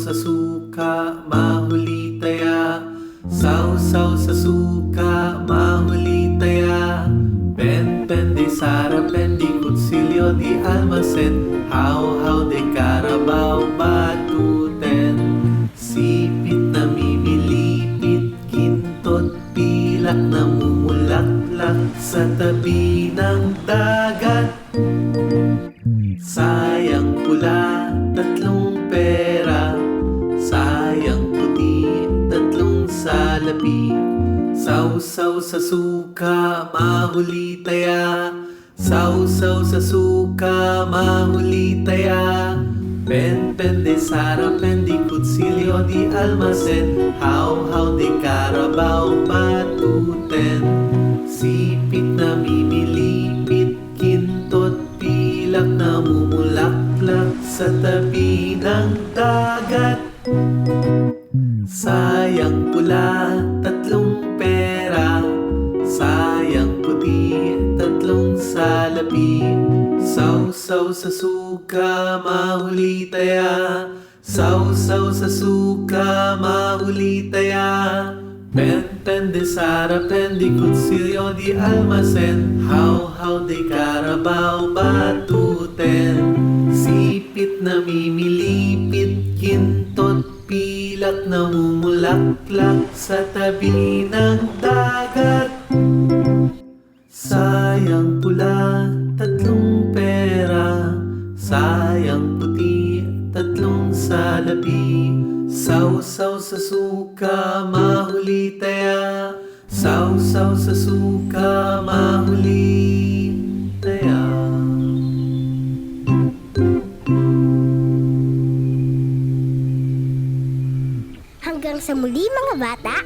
sa suka, mahuli taya. Sausaw sa suka, mahuli taya. Pen de Sara, pen di kutsilyo di almacen. How de Carabao, batuten. Sipit na mimilipit, kintot, pilak na mumulaklak sa tabi ng dagat. Sayang pula, tatlong pera. Sayang puti, tatlong salapi. Sausaw sa suka, mahuli taya. Sausaw sa suka, mahuli taya. Pen de Sara, pen di kutsilyo di almacen. How de Carabao, batuten. Sipit na mimilipit, kintot, pilak na mumulaklak sa tabi ng dagat. Sayang pula, tatlong pera. Sayang puti, tatlong salapi. Sausaw sa suka, mahuli taya. Sausaw sa suka, mahuli taya. Pen de Sara, pen di kutsilyo di almacen. How de Carabao, batuten. Sipit na mimilipit, kintot, pilak na mumulaklak sa tabi ng dagat. Sayang pula, tatlong pera. Sayang puti, tatlong salapi. Sausaw sa suka, mahuli taya. Sausaw sa suka, mahuli taya. Hanggang sa muli mga bata.